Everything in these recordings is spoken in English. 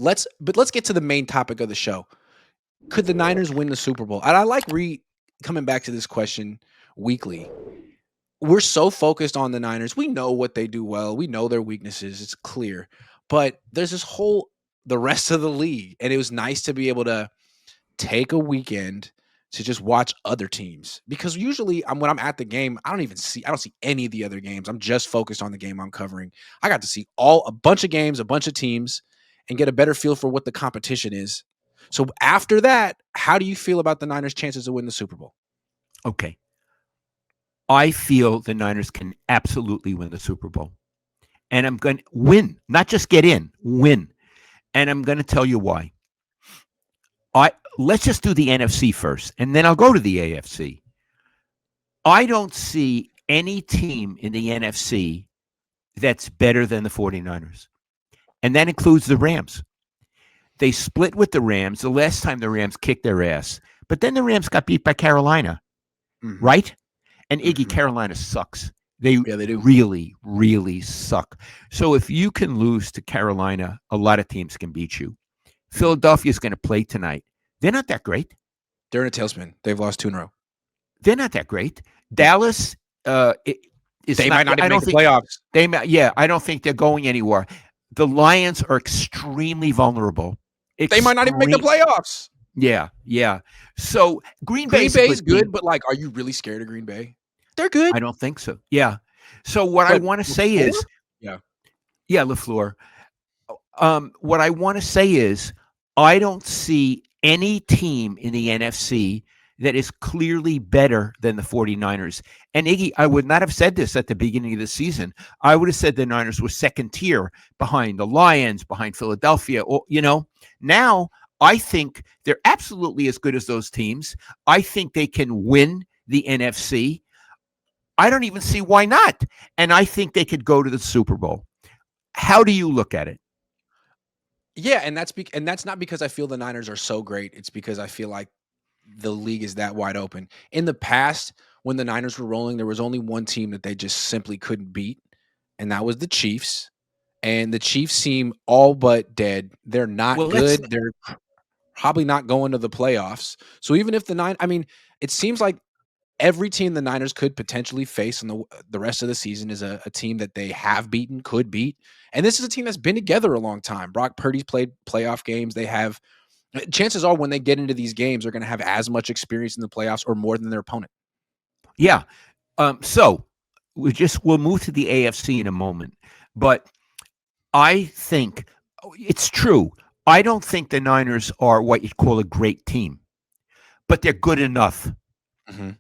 let's get to the main topic of the show. Could the Niners win the Super Bowl? And I like coming back to this question weekly. We're so focused on the Niners. We know what they do well. We know their weaknesses. It's clear. But there's the rest of the league. And it was nice to be able to take a weekend to just watch other teams. Because usually when I'm at the game, I don't see any of the other games. I'm just focused on the game I'm covering. I got to see a bunch of games, a bunch of teams, and get a better feel for what the competition is. So after that, how do you feel about the Niners' chances to win the Super Bowl? Okay. I feel the Niners can absolutely win the Super Bowl. And I'm going to win, not just get in, win. And I'm going to tell you why. Let's just do the NFC first, and then I'll go to the AFC. I don't see any team in the NFC that's better than the 49ers. And that includes the Rams. They split with the Rams the last time the Rams kicked their ass. But then the Rams got beat by Carolina, right? And Iggy, Carolina sucks. They do. Really, really suck. So if you can lose to Carolina, a lot of teams can beat you. Philadelphia is going to play tonight. They're not that great. They're in a tailspin. They've lost 2 in a row. They're not that great. Dallas they might not even make the playoffs. I don't think they're going anywhere. The Lions are extremely vulnerable. They might not even make the playoffs. Yeah. So Green Bay is good, but are you really scared of Green Bay? They're good. I don't think so. Yeah. So what I want to say is, LaFleur. What I want to say is, I don't see any team in the NFC that is clearly better than the 49ers. And Iggy, I would not have said this at the beginning of the season. I would have said the Niners were second tier behind the Lions, behind Philadelphia. Or, now I think they're absolutely as good as those teams. I think they can win the NFC. I don't even see why not. And I think they could go to the Super Bowl. How do you look at it? Yeah, and that's not because I feel the Niners are so great. It's because I feel like the league is that wide open. In the past, when the Niners were rolling, there was only one team that they just simply couldn't beat, and that was the Chiefs. And the Chiefs seem all but dead. They're not good. They're probably not going to the playoffs. So even if it seems like every team the Niners could potentially face in the rest of the season is a team that they have beaten, could beat. And this is a team that's been together a long time. Brock Purdy's played playoff games. They have chances are when they get into these games, they're going to have as much experience in the playoffs or more than their opponent. Yeah. So we'll move to the AFC in a moment. But I think it's true. I don't think the Niners are what you'd call a great team, but they're good enough. Mm-hmm.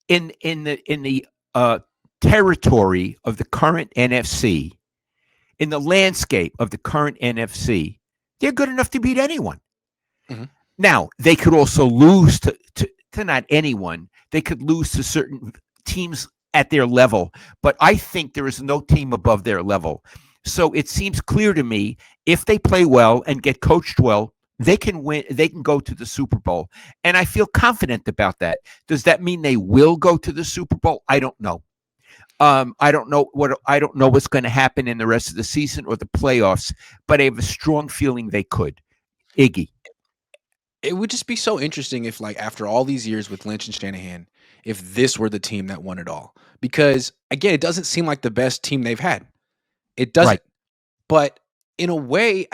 In the territory of the current NFC, in the landscape of the current NFC, they're good enough to beat anyone. Mm-hmm. Now, they could also lose to not anyone. They could lose to certain teams at their level, but I think there is no team above their level. So it seems clear to me, if they play well and get coached well, they can win. They can go to the Super Bowl, and I feel confident about that. Does that mean they will go to the Super Bowl? I don't know. I don't know what's going to happen in the rest of the season or the playoffs, but I have a strong feeling they could. Iggy, it would just be so interesting if, after all these years with Lynch and Shanahan, if this were the team that won it all. Because again, it doesn't seem like the best team they've had. It doesn't. Right. But in a way,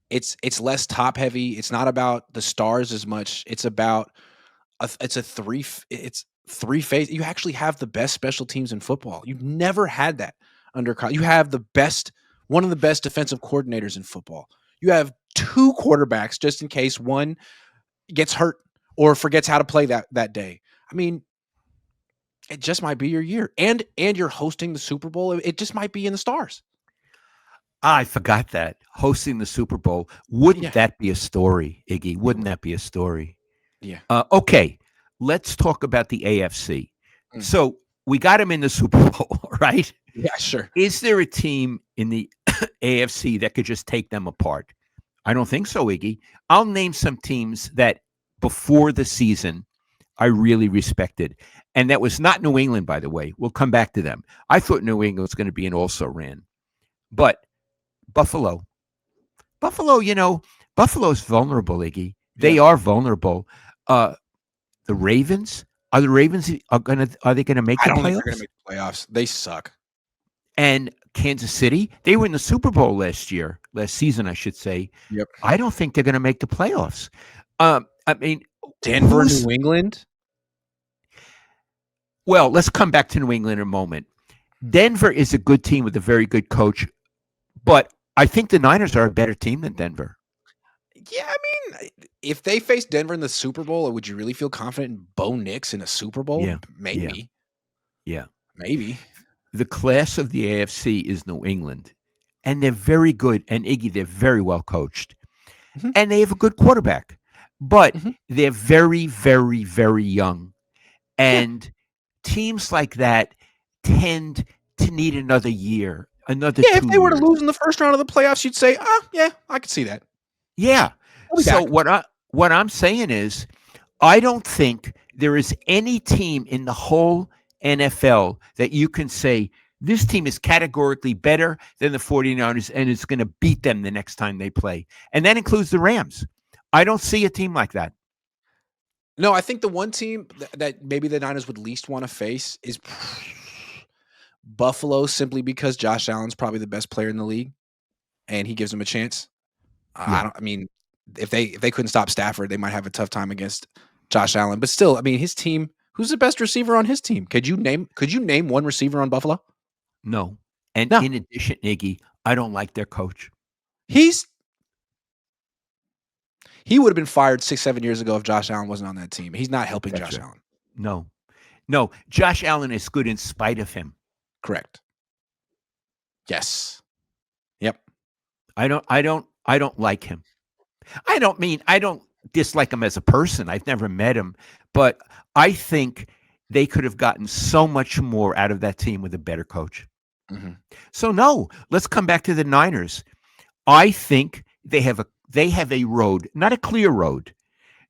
it's less top heavy. It's not about the stars as much. It's about it's three phase. You actually have the best special teams in football. You've never had that under. You have one of the best defensive coordinators in football. You have 2 quarterbacks just in case one gets hurt or forgets how to play that day. It just might be your year, and you're hosting the Super Bowl. It just might be in the stars. I forgot that. Hosting the Super Bowl. Wouldn't that be a story, Iggy? Wouldn't that be a story? Yeah. Okay, let's talk about the AFC. So we got him in the Super Bowl, right? Yeah, sure. Is there a team in the AFC that could just take them apart? I don't think so, Iggy. I'll name some teams that before the season I really respected. And that was not New England, by the way. We'll come back to them. I thought New England was going to be an also-ran. But Buffalo. Buffalo, Buffalo's vulnerable, Iggy. Yeah. They are vulnerable. Uh, the Ravens, are they gonna make I the don't think they're gonna playoffs? make the playoffs. They suck. And Kansas City, they were in the Super Bowl last season, I should say. Yep. I don't think they're gonna make the playoffs. I mean, Denver, who's New England? well, let's come back to New England in a moment. Denver is a good team with a very good coach, but I think the Niners are a better team than Denver. Yeah, I mean, if they face Denver in the Super Bowl, would you really feel confident in Bo Nix in a Super Bowl? Yeah, yeah, Maybe. yeah. Maybe. The class of the AFC is New England, and they're very good. And Iggy, they're very well coached, Mhm, and they have a good quarterback, but mhm. they're very, very, very young. Yeah. And teams like that tend to need another year, another Yeah, if two they were to years. lose in the first round of the playoffs, you'd say, "Ah, yeah, I could see that. Yeah. I'll be So back." what I'm saying is, I don't think there is any team in the whole NFL that you can say this team is categorically better than the 49ers and is going to beat them the next time they play. And that includes the Rams. I don't see a team like that. No, I think the one team that maybe the Niners would least wanna face is Buffalo, simply because Josh Allen's probably the best player in the league, and he gives them a chance. I Yeah. don't I mean, if they couldn't stop Stafford, they might have a tough time against Josh Allen, but still, I mean, his team, who's the best receiver on his team? Could you name one receiver on Buffalo? No. And No. in addition, Iggy, I don't like their coach. He's he would have been fired 6, 7 years ago if Josh Allen wasn't on that team. He's not helping That's Josh right. Allen. No. No. Josh Allen is good in spite of him. Correct. Yes. Yep. I don't like him. I don't dislike him as a person. I've never met him, but I think they could have gotten so much more out of that team with a better coach. Mhm. So no, let's come back to the Niners. I think they have a road, not a clear road.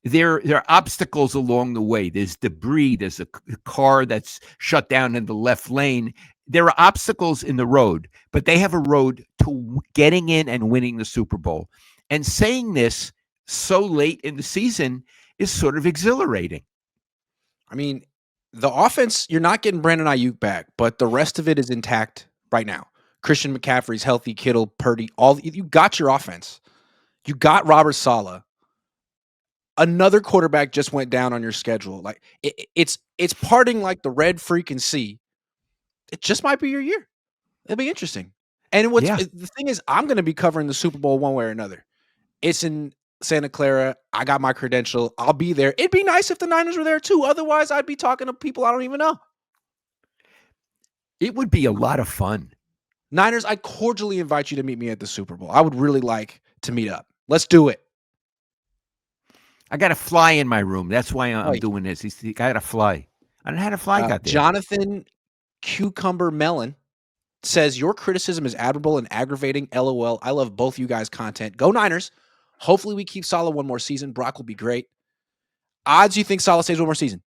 There are obstacles along the way. There's debris. There's a car that's shut down in the left lane. There are obstacles in the road, but they have a road to getting in and winning the Super Bowl. And saying this so late in the season is sort of exhilarating. I mean, the offense, you're not getting Brandon Ayuk back, but the rest of it is intact right now. Christian McCaffrey's healthy, Kittle, Purdy, all you got your offense. You got Robert Saleh. Another quarterback just went down on your schedule. Like it's parting like the red freaking sea. It just might be your year. It'll be interesting. And Yeah. the thing is, I'm going to be covering the Super Bowl one way or another. It's in Santa Clara. I got my credential. I'll be there. It'd be nice if the Niners were there too. Otherwise, I'd be talking to people I don't even know. It would be a lot of fun. Niners, I cordially invite you to meet me at the Super Bowl. I would really like to meet up. Let's do it. I got a fly in my room. That's why I'm Right. doing this. I got a fly. I don't know how the fly got there. Jonathan Cucumber Melon says your criticism is admirable and aggravating. LOL. I love both you guys' content. Go Niners. Hopefully we keep Salah one more season. Brock will be great. Odds you think Salah stays one more season?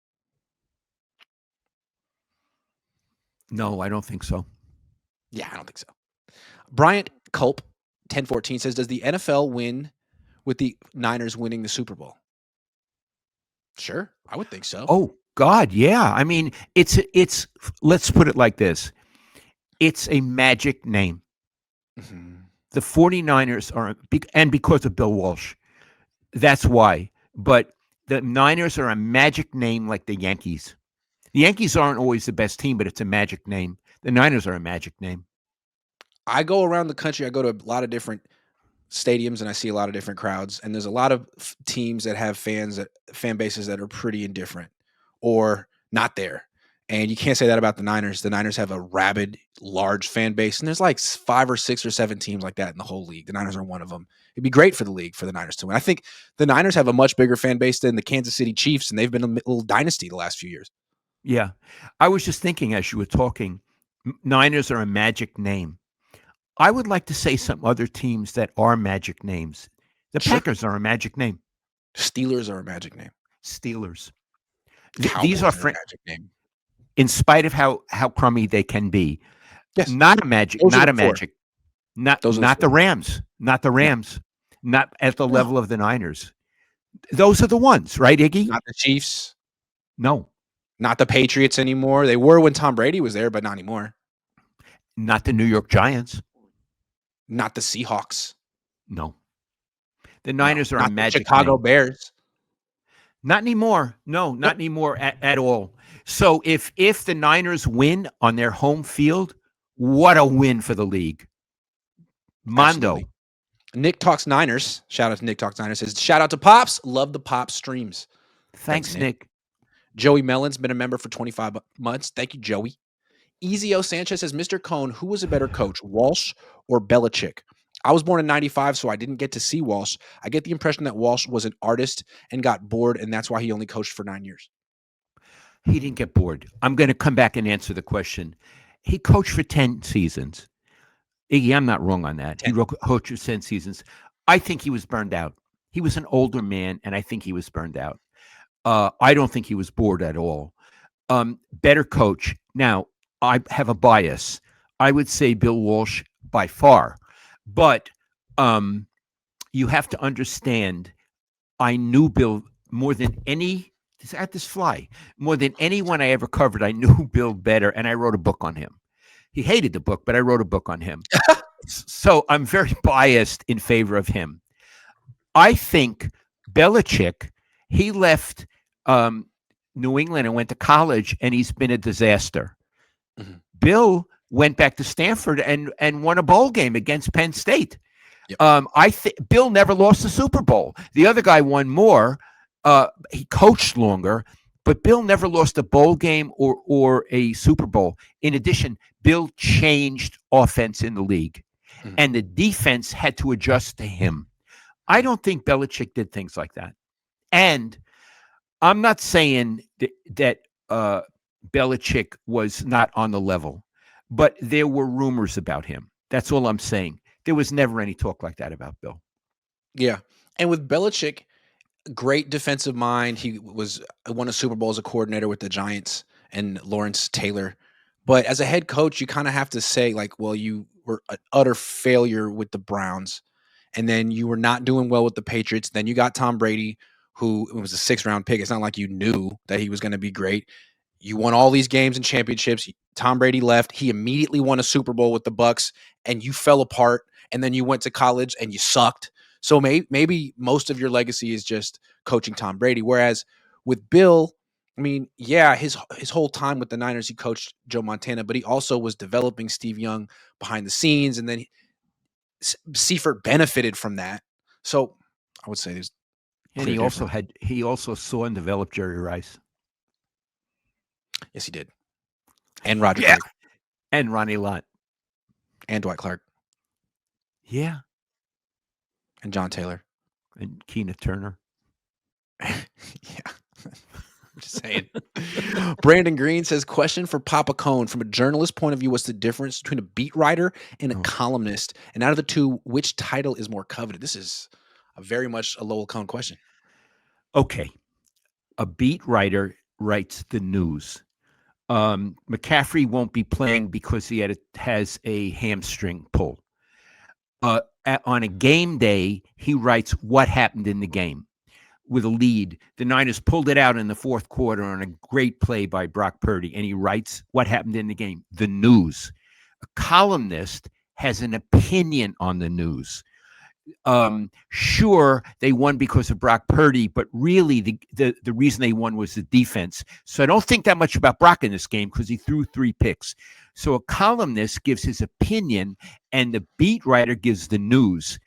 No, I don't think so. Yeah, I don't think so. Bryant Culp 1014 says, does the NFL win with the Niners winning the Super Bowl? Sure, I would think so. Oh God, yeah. I mean, it's. Let's put it like this: it's a magic name. Mhm. The 49ers are, and because of Bill Walsh, that's why. But the Niners are a magic name, like the Yankees. The Yankees aren't always the best team, but it's a magic name. The Niners are a magic name. I go around the country. I go to a lot of different stadiums and I see a lot of different crowds. And there's a lot of teams that have fan bases that are pretty indifferent or not there. And you can't say that about the Niners. The Niners have a rabid, large fan base, and there's like 5 or 6 or 7 teams like that in the whole league. The Niners are one of them. It'd be great for the league for the Niners to win. I think the Niners have a much bigger fan base than the Kansas City Chiefs, and they've been a little dynasty the last few years. Yeah, I was just thinking as you were talking, Niners are a magic name. I would like to say some other teams that are magic names. The Sure. Packers are a magic name. Steelers are a magic name. Steelers. These are Cowboys are a magic name. in spite of how crummy they can be. Yes. Not a magic. Those are Not the a four. magic. Not Those are the not the 4. Rams, not the No, Rams, not at the no, level of the Niners. Those are the ones, right, Iggy? not the Chiefs, No, not the Patriots anymore. They were when Tom Brady was there, but not anymore. not the New York Giants. Not the Seahawks. No. The No, Niners are a not the magic Chicago name. Bears. Not anymore. No, not Nope, anymore at all. So if the Niners win on their home field, what a win for the league. absolutely. Mondo. Nick Talks Niners. Shout out to Nick Talks Niners. Says, shout out to Pops. Love the Pops streams. Thanks, Thanks, Nick. Nick. Joey Mellon's been a member for 25 months. Thank you, Joey. Easy O Sanchez says, Mr. Cohn, who was a better coach, Walsh or Belichick? I was born in 95, so I didn't get to see Walsh. I get the impression that Walsh was an artist and got bored, and that's why he only coached for 9 years. He didn't get bored. I'm going to come back and answer the question. He coached for 10 seasons. Iggy, I'm not wrong on that. 10. He coached for 10 seasons. I think he was burned out. He was an older man, and I think he was burned out. I don't think he was bored at all. Better coach. Now, I have a bias. I would say Bill Walsh by far. But you have to understand, I knew Bill more than any at this fly, more than anyone I ever covered. I knew Bill better, and I wrote a book on him. He hated the book, but I wrote a book on him. So I'm very biased in favor of him. I think Belichick, he left New England and went to college, and he's been a disaster. Mhm. Bill went back to Stanford and won a bowl game against Penn State. Yep. I think Bill never lost the Super Bowl. The other guy won more. He coached longer, but Bill never lost a bowl game or a Super Bowl. In addition, Bill changed offense in the league, and the defense had to adjust to him. I don't think Belichick did things like that. And I'm not saying that Belichick was not on the level, but there were rumors about him. That's all I'm saying. There was never any talk like that about Bill. Yeah. And with Belichick, great defensive mind. He won a Super Bowl as a coordinator with the Giants and Lawrence Taylor. But as a head coach, you kind of have to say, like, well, you were an utter failure with the Browns. And then you were not doing well with the Patriots. Then you got Tom Brady, who was a 6th-round pick. It's not like you knew that he was going to be great. You won all these games and championships. Tom Brady left. He immediately won a Super Bowl with the Bucks, and you fell apart. And then you went to college and you sucked. So maybe most of your legacy is just coaching Tom Brady. Whereas with Bill, I mean, yeah, his whole time with the Niners, he coached Joe Montana, but he also was developing Steve Young behind the scenes, and then Seifert benefited from that. So I would say there's And clear difference. he also saw and developed Jerry Rice. Yes, he did. And Roger Yeah. Craig. And Ronnie Lott. And Dwight Clark. Yeah. And John Taylor. And Keena Turner. Yeah. I'm just saying. Brandon Green says, question for Papa Cohn. From a journalist point of view, what's the difference between a beat writer and a columnist? And out of the two, which title is more coveted? This is very much a Lowell Cohn question. Okay. A beat writer writes the news. McCaffrey won't be playing because he has a hamstring pull. On a game day, he writes what happened in the game with a lead. The Niners pulled it out in the fourth quarter on a great play by Brock Purdy, and he writes what happened in the game, the news. A columnist has an opinion on the news. Sure, they won because of Brock Purdy, but really the reason they won was the defense. So I don't think that much about Brock in this game because he threw 3 picks. So a columnist gives his opinion, and the beat writer gives the news.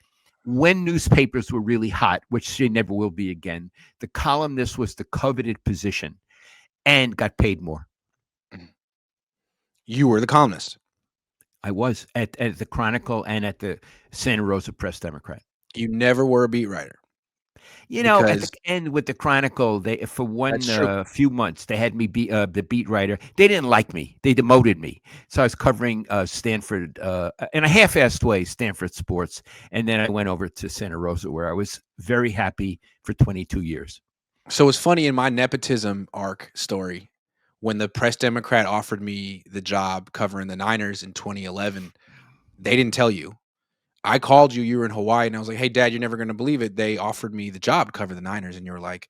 When newspapers were really hot, which they never will be again, the columnist was the coveted position and got paid more. You were the columnist. I was at the Chronicle and at the Santa Rosa Press Democrat. You never were a beat writer. You know, at the end with the Chronicle, they for one few months they had me be the beat writer. They didn't like me; they demoted me. So I was covering Stanford in a half-assed way, Stanford sports, and then I went over to Santa Rosa, where I was very happy for 22 years. So it's funny in my nepotism arc story, when the Press Democrat offered me the job covering the Niners in 2011, they didn't tell you. I called you, you were in Hawaii, and I was like, "Hey, Dad, you're never gonna believe it. They offered me the job to cover the Niners," and you were like,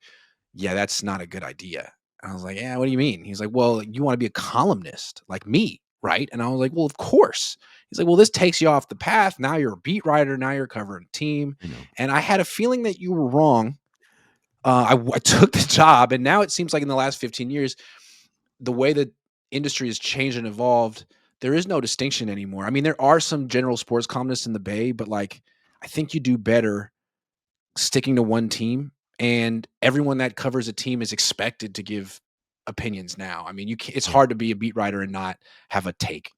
"Yeah, that's not a good idea." And I was like, "Yeah, what do you mean?" He's like, "Well, you want to be a columnist like me, right?" And I was like, "Well, of course." He's like, "Well, this takes you off the path. Now you're a beat writer. Now you're covering a team." You know, And I had a feeling that you were wrong. I took the job, and now it seems like in the last 15 years, the way that industry has changed and evolved, there is no distinction anymore. I mean, there are some general sports columnists in the Bay, but like, I think you do better sticking to one team, and everyone that covers a team is expected to give opinions now. I mean, it's yeah, hard to be a beat writer and not have a take.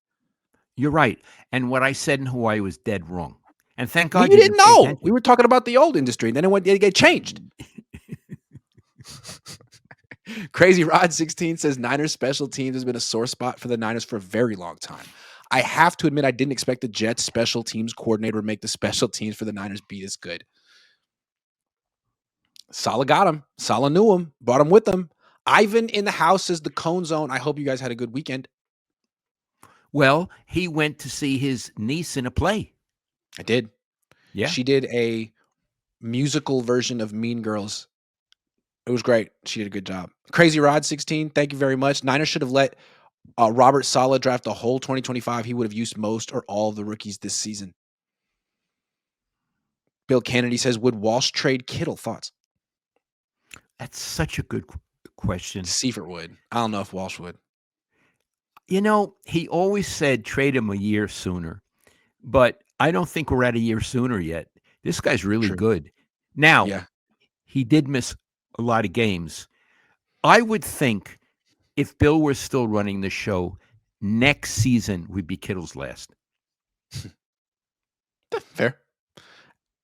you're right. And what I said in Hawaii was dead wrong. And thank Well, God you you didn't didn't pay know. We attention. were talking about the old industry, and then it get changed. Crazy Rod 16 says Niners special teams has been a sore spot for the Niners for a very long time. I have to admit, I didn't expect the Jets special teams coordinator would make the special teams for the Niners be this good. Salah got him. Salah knew him, brought him with him. Ivan in the house says the Cone Zone. I hope you guys had a good weekend. Well, he went to see his niece in a play. I did. Yeah. She did a musical version of Mean Girls. It was great. She did a good job. Crazy Rod 16, thank you very much. Niners should have let Robert Saleh draft the whole 2025. He would have used most or all of the rookies this season. Bill Kennedy says, would Walsh trade Kittle? Thoughts? That's such a good question. Seifert would. I don't know if Walsh would. You know, he always said trade him a year sooner, but I don't think we're at a year sooner yet. This guy's really True. good. Now, Yeah. he did miss a lot of games. I would think if Bill were still running the show, next season would be Kittle's last. Fair.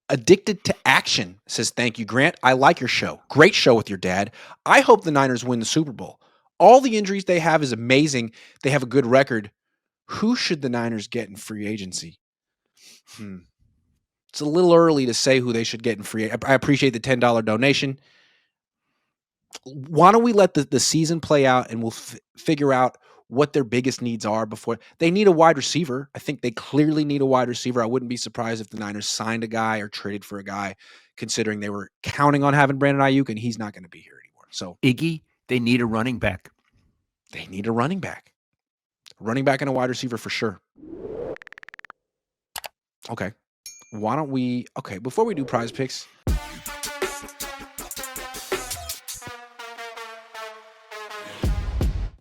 Addicted to Action says, thank you, Grant. I like your show. Great show with your dad. I hope the Niners win the Super Bowl. All the injuries they have is amazing. They have a good record. Who should the Niners get in free agency? It's a little early to say who they should get in free. I appreciate the $10 donation. Why don't we let the season play out, and we'll figure out what their biggest needs are before they need a wide receiver. I think they clearly need a wide receiver. I wouldn't be surprised if the Niners signed a guy or traded for a guy, considering they were counting on having Brandon Ayuk, and he's not going to be here anymore. So Iggy, they need a running back. they need a running back and a wide receiver for sure. Okay. Why don't we? Okay, before we do prize picks,